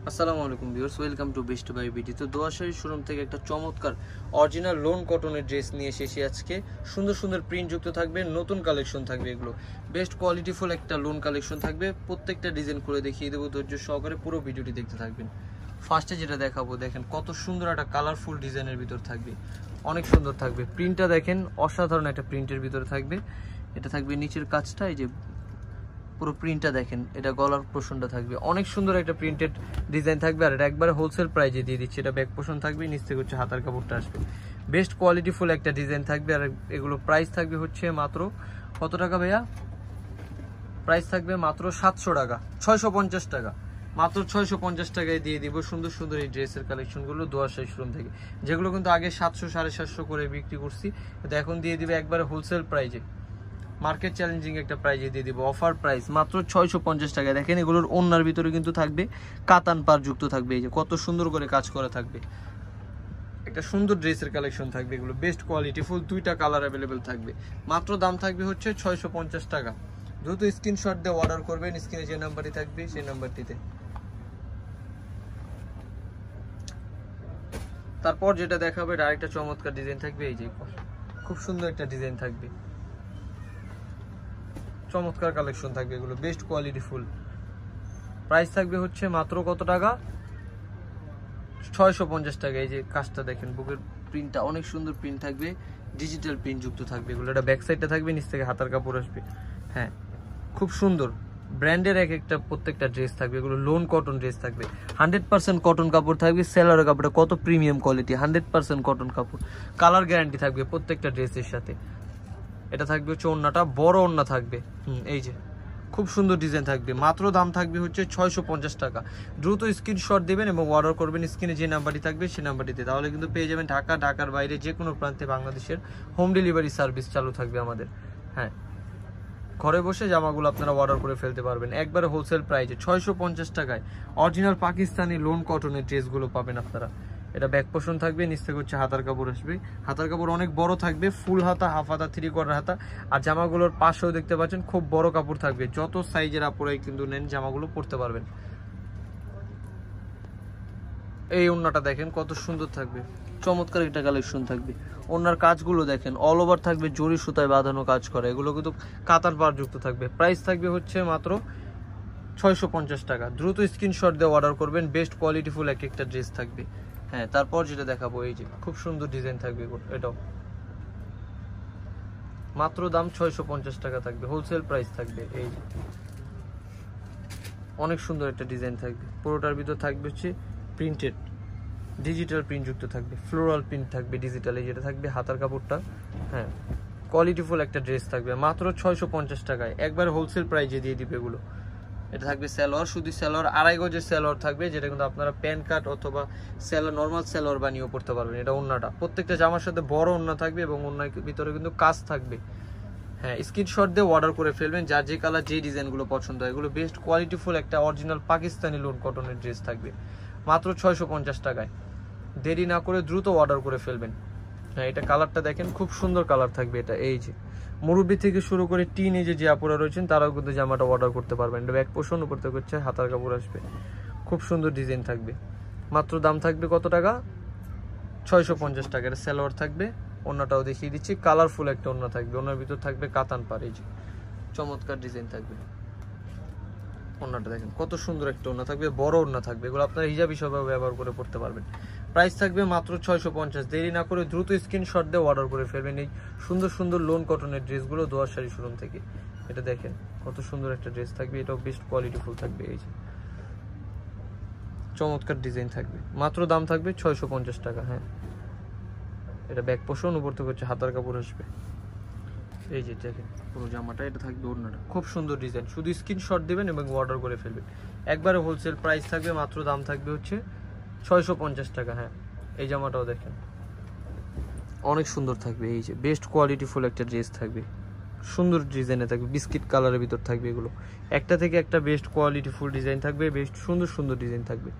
আসসালামু আলাইকুম viewers, welcome to Best Buy BD. তো দোয়াশাড়ি শোরুম থেকে একটা চমৎকার অরিজিনাল লোন কটনের ড্রেস নিয়ে এসেছি আজকে। সুন্দর সুন্দর প্রিন্ট যুক্ত থাকবে, নতুন কালেকশন থাকবে, এগুলো বেস্ট কোয়ালিটিফুল একটা লোন কালেকশন থাকবে। প্রত্যেকটা ডিজাইন করে দেখিয়ে দেবো, ধৈর্য সহকারে পুরো ভিডিওটি দেখতে থাকবেন। ফার্স্টে যেটা দেখাবো দেখেন কত সুন্দর একটা কালারফুল ডিজাইনের ভিতর থাকবে, অনেক সুন্দর থাকবে। প্রিন্টটা দেখেন অসাধারণ একটা প্রিন্টের ভিতরে থাকবে। এটা থাকবে নিচের কাজটা, এই যে পুরো প্রিন্টটা দেখেন, এটা গলার পোর্শনটা থাকবে অনেক সুন্দর একটা প্রিন্টেড ডিজাইন থাকবে। আর এটা একবারে হোলসেল প্রাইজে দিয়ে দিচ্ছি। এটা ব্যাক পোর্শন থাকবে, নিচ থেকে হচ্ছে হাতার কাপড়টা আসবে। বেস্ট কোয়ালিটিফুল একটা ডিজাইন থাকবে। আর এগুলো প্রাইস থাকবে হচ্ছে মাত্র কত টাকা ভাইয়া? প্রাইস থাকবে মাত্র 700 টাকা, 650 টাকা, মাত্র 650 টাকায় দিয়ে দিব সুন্দর সুন্দর এই ড্রেসের কালেকশনগুলো দোয়াশাড়ি শোরুম থেকে, যেগুলো কিন্তু আগে 700 750 করে বিক্রি করছি, কিন্তু এখন দিয়ে দিবে একবারে হোলসেল প্রাইজে, মার্কেট চ্যালেঞ্জিং একটা প্রাইজে দিয়ে দিব। অফার প্রাইস মাত্র 650 টাকা। দেখেন এগুলোর ওন্নার ভিতরে কিন্তু থাকবে কাতান পার যুক্ত থাকবে, এই যে কত সুন্দর করে কাজ করা থাকবে। একটা সুন্দর ড্রেসের কালেকশন থাকবে, এগুলো বেস্ট কোয়ালিটি ফুল, দুইটা কালার অ্যাভেলেবেল থাকবে। মাত্র দাম থাকবে হচ্ছে 650 টাকা। দ্রুত স্ক্রিনশট দিয়ে অর্ডার করবেন, স্ক্রিনে যে নাম্বারটি থাকবে সেই নাম্বারটিতে। তারপর যেটা দেখাবে আরেকটা চমৎকার ডিজাইন থাকবে, এই যে খুব সুন্দর একটা ডিজাইন থাকবে, চমৎকার কালেকশন থাকবে, এগুলো বেস্ট কোয়ালিটি ফুল। প্রাইস থাকবে হচ্ছে মাত্র কত টাকা? 650 টাকা। এই যে কাজটা দেখেন, বুকের প্রিন্টটা অনেক সুন্দর প্রিন্ট থাকবে, ডিজিটাল প্রিন্ট যুক্ত থাকবে এগুলো। এটা ব্যাক সাইডটা থাকবে, নিচ থেকে হাতার কাপড় আসবে। হ্যাঁ, খুব সুন্দর ব্র্যান্ডের এক একটা প্রত্যেকটা ড্রেস থাকবে, এগুলো লোন কটন ড্রেস থাকবে। 100% কটন কাপড় থাকবে। সেলারের কাপড়টা কত প্রিমিয়াম কোয়ালিটি, 100% কটন কাপড়, কালার গ্যারান্টি থাকবে প্রত্যেকটা ড্রেসের সাথে। এটা থাকবে হচ্ছে ওড়নাটা, বড় ওড়না থাকবে। এই যে খুব সুন্দর ডিজাইন থাকবে। মাত্র দাম থাকবে হচ্ছে 650 টাকা। দ্রুত স্ক্রিনশট দেবেন এবং অর্ডার করবেন স্ক্রিনে যে নাম্বারটি থাকবে সেই নাম্বারটিতে, তাহলে কিন্তু পেয়ে যাবেন ঢাকা, ঢাকার বাইরে যে কোনো প্রান্তে বাংলাদেশের হোম ডেলিভারি সার্ভিস চালু থাকবে আমাদের। হ্যাঁ, ঘরে বসে জামাগুলো আপনারা অর্ডার করে ফেলতে পারবেন একবারে হোলসেল প্রাইসে 650 টাকায়। অরিজিনাল পাকিস্তানি লোন কটনের ড্রেসগুলো পাবেন আপনারা। এটা ব্যাক পোর্শন থাকবে, নিচ থেকে হচ্ছে হাতার কাপড় আসবে। হাতার কাপড় অনেক বড় থাকবে, ফুল হাতা, হাফ হাতা, 3/4 হাতা। আর জামাগুলোর পাশেও দেখতে পাচ্ছেন খুব বড় কাপড় থাকবে, যত সাইজের আপুরাই কিন্তু নেন জামাগুলো পরতে পারবেন। এই ওড়নাটা দেখেন কত সুন্দর থাকবে, চমৎকার একটা কালেকশন থাকবে। ওড়নার কাজগুলো দেখেন অল ওভার থাকবে, জরি সুতায় বাঁধানো কাজ করা, এগুলো কিন্তু কাতার পার যুক্ত থাকবে। প্রাইস থাকবে হচ্ছে মাত্র 650 টাকা। দ্রুত স্ক্রিনশট দিয়ে অর্ডার করবেন, বেস্ট কোয়ালিটিফুল এক একটা ড্রেস থাকবে। হ্যাঁ, তারপর যেটা দেখাবো এই যে খুব সুন্দর ডিজাইন থাকবে, এটাও মাত্র দাম 650 টাকা থাকবে, হোলসেল প্রাইস থাকবে। এই যে অনেক সুন্দর একটা ডিজাইন থাকবে, পুরোটার ভিতর থাকবে হচ্ছে প্রিন্টেড, ডিজিটাল প্রিন্ট যুক্ত থাকবে, ফ্লোরাল প্রিন্ট থাকবে ডিজিটালে, যেটা থাকবে হাতার কাপড়টা। হ্যাঁ, কোয়ালিটিফুল একটা ড্রেস থাকবে মাত্র 650 টাকায়, একবার হোলসেল প্রাইজে দিয়ে দিবে এগুলো। এটা থাকবে সালোয়ার, শুধু সালোয়ার, 2.5 গজের সালোয়ার থাকবে, যেটা কিন্তু আপনারা প্যান্ট কাট অথবা সালোয়ার, নর্মাল সালোয়ার বানিয়েও পড়তে পারবেন। এটা ওড়নাটা, প্রত্যেকটা জামার সাথে বড় ওড়না থাকবে এবং ওড়নার ভিতরে কিন্তু কাজ থাকবে। হ্যাঁ, স্ক্রিনশট দিয়ে অর্ডার করে ফেলবেন, যার যে কালার যে ডিজাইনগুলো পছন্দ হয়। এগুলো বেস্ট কোয়ালিটিফুল একটা অরিজিনাল পাকিস্তানি লোন কটনের ড্রেস থাকবে মাত্র 650 টাকায়। দেরি না করে দ্রুত অর্ডার করে ফেলবেন। হ্যাঁ, এটা কালারটা দেখেন খুব সুন্দর কালার থাকবে। এটা এই যে মুরব্বি থেকে শুরু করে টিন এজে যে আপুরা রয়েছেন তারাও কিন্তু জামাটা অর্ডার করতে পারবেন। এটা ব্যাক পোর্শন, উপর থেকে হচ্ছে হাতার কাপড় আসবে, খুব সুন্দর ডিজাইন থাকবে। মাত্র দাম থাকবে কত টাকা? 650 টাকা। এটা সালোয়ার থাকবে, ওড়নাটাও দেখিয়ে দিচ্ছি, কালারফুল একটা ওড়না থাকবে, ওড়নার ভিতর থাকবে কাতান পার, এই যে চমৎকার ডিজাইন থাকবে। ওড়নাটা দেখেন কত সুন্দর একটা ওড়না থাকবে, বড় ওড়না থাকবে, এগুলো আপনারা হিজাব হিসাবে ব্যবহার করে পড়তে পারবেন। প্রাইস থাকবে মাত্র 650। দেরি না করে দ্রুত স্ক্রিনশট দিয়ে অর্ডার করে ফেলবেন এই সুন্দর সুন্দর লোন কটনের ড্রেসগুলো দোয়াশাড়ি শোরুম থেকে। এটা দেখেন কত সুন্দর একটা ড্রেস থাকবে, এটাও বেস্ট কোয়ালিটিফুল থাকবে। এই যে চমৎকার ডিজাইন থাকবে, মাত্র দাম থাকবে 650 টাকা। হ্যাঁ, এটা ব্যাক পোর্শন, উপর থেকে হচ্ছে হাতার কাপড় আসবে। এই যে দেখেন পুরো জামাটা, এটা থাকবে ওড়নাটা, খুব সুন্দর ডিজাইন। শুধু স্ক্রিনশট দিবেন এবং অর্ডার করে ফেলবেন, একবারে হোলসেল প্রাইস থাকবে। মাত্র দাম থাকবে হচ্ছে 650 টাকা। হ্যাঁ, এই জামাটাও দেখেন অনেক সুন্দর থাকবে, এই যে বেস্ট কোয়ালিটিফুল একটা ড্রেস থাকবে, সুন্দর ডিজাইনে থাকবে, বিস্কিট কালারের ভিতর থাকবে। এগুলো একটা থেকে একটা বেস্ট কোয়ালিটিফুল ডিজাইন থাকবে, বেস্ট সুন্দর সুন্দর ডিজাইন থাকবে।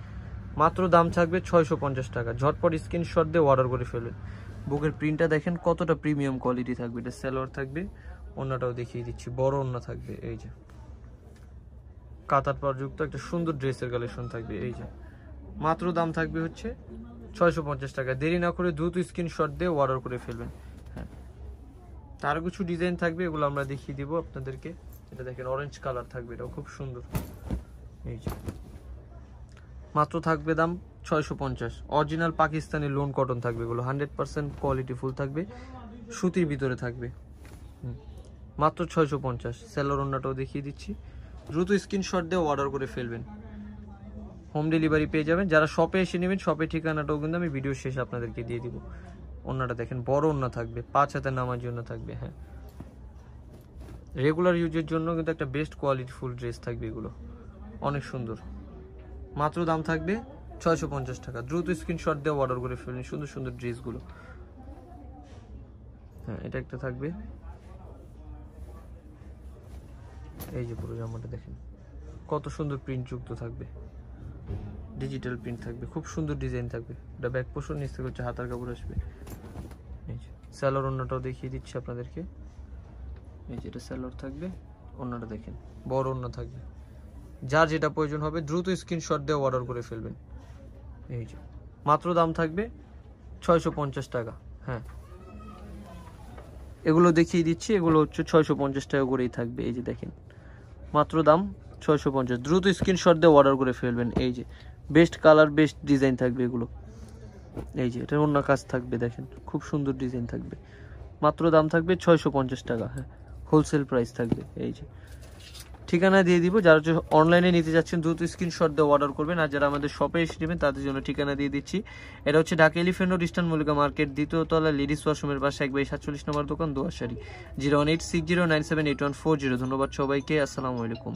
মাত্র দাম থাকবে 650 টাকা। ঝটপট স্ক্রিনশট দিয়ে অর্ডার করে ফেলবেন। বুকের প্রিন্টটা দেখেন কতটা প্রিমিয়াম কোয়ালিটি থাকবে। এটা সালোয়ার থাকবে, ওড়নাটাও দেখিয়ে দিচ্ছি, বড় ওড়না থাকবে। এই যে কাতার পার যুক্ত একটা সুন্দর ড্রেসের কালেকশন থাকবে। এই যে মাত্র দাম থাকবে হচ্ছে 650 টাকা। দেরি না করে দ্রুত স্ক্রিনশট দিয়ে অর্ডার করে ফেলবেন। হ্যাঁ, তার কিছু ডিজাইন থাকবে, এগুলো আমরা দেখিয়ে দিব আপনাদেরকে। এটা দেখেন অরেঞ্জ কালার থাকবে, এটাও খুব সুন্দর। এই যে মাত্র থাকবে দাম 650। অরিজিনাল পাকিস্তানি লোন কটন থাকবে এগুলো, 100% কোয়ালিটি ফুল থাকবে, সুতির ভিতরে থাকবে। মাত্র 650। সেলার ওন্নাটাও দেখিয়ে দিচ্ছি, দ্রুত স্ক্রিনশট দিয়ে অর্ডার করে ফেলবেন, হোম ডেলিভারি পেয়ে যাবেন। যারা শপে এসে নেবেন, শপের ঠিকানাটাও কিন্তু আমি ভিডিও শেষে আপনাদেরকে দিয়ে দিব। ওন্নাটা দেখেন বড় ওন্না থাকবে, 5 হাতে নামার জন্য থাকবে। হ্যাঁ, রেগুলার ইউজের জন্য কিন্তু একটা বেস্ট কোয়ালিটি ফুল ড্রেস থাকবে, এগুলো অনেক সুন্দর। মাত্র দাম থাকবে 650 টাকা। দ্রুত স্ক্রিনশট দিয়ে অর্ডার করে ফেলুন সুন্দর সুন্দর ড্রেসগুলো। হ্যাঁ, এটা একটা থাকবে, এই যে পুরো জামাটা দেখেন কত সুন্দর প্রিন্ট যুক্ত থাকবে, ডিজিটাল প্রিন্ট থাকবে, খুব সুন্দর ডিজাইন থাকবে। এটা ব্যাক পোর্শন, নিচ থেকে হচ্ছে হাতার কাপড় আসবে। এই যে স্যালোর ওন্নাটাও দেখিয়ে দিচ্ছি আপনাদেরকে। এই যে এটা স্যালোর থাকবে, ওন্নাটা দেখেন বড় ওন্না থাকবে। যার যেটা প্রয়োজন হবে দ্রুত স্ক্রিনশট দিয়ে অর্ডার করে ফেলবেন। এই যে মাত্র দাম থাকবে 650 টাকা। হ্যাঁ, এগুলো দেখিয়ে দিচ্ছি, এগুলো হচ্ছে 650 টাকা করেই থাকবে। এই যে দেখেন মাত্র দাম 650। দ্রুত স্ক্রিনশট দিয়ে অর্ডার করে ফেলবেন। এই যে বেস্ট কালার, বেস্ট ডিজাইন থাকবে এগুলো। এই যে এটা অন্য কাজ থাকবে, দেখেন খুব সুন্দর ডিজাইন থাকবে। মাত্র দাম থাকবে 650 টাকা। হ্যাঁ, হোলসেল প্রাইস থাকবে। এই যে ঠিকানা দিয়ে দিব, যারা অনলাইনে নিতে যাচ্ছেন দ্রুত স্ক্রিনশট দিয়ে অর্ডার করবেন। আর যারা আমাদের শপে এসে নেবেন তাদের জন্য ঠিকানা দিয়ে দিচ্ছি। এটা হচ্ছে Dhaka elephant road, eastern Mallika market, দ্বিতীয় তলা, লেডিস ওয়াশরুমের পাশে 1/47 নম্বর দোকান, দোয়াশাড়ি। 01860978140। ধন্যবাদ সবাইকে, আসসালামু আলাইকুম।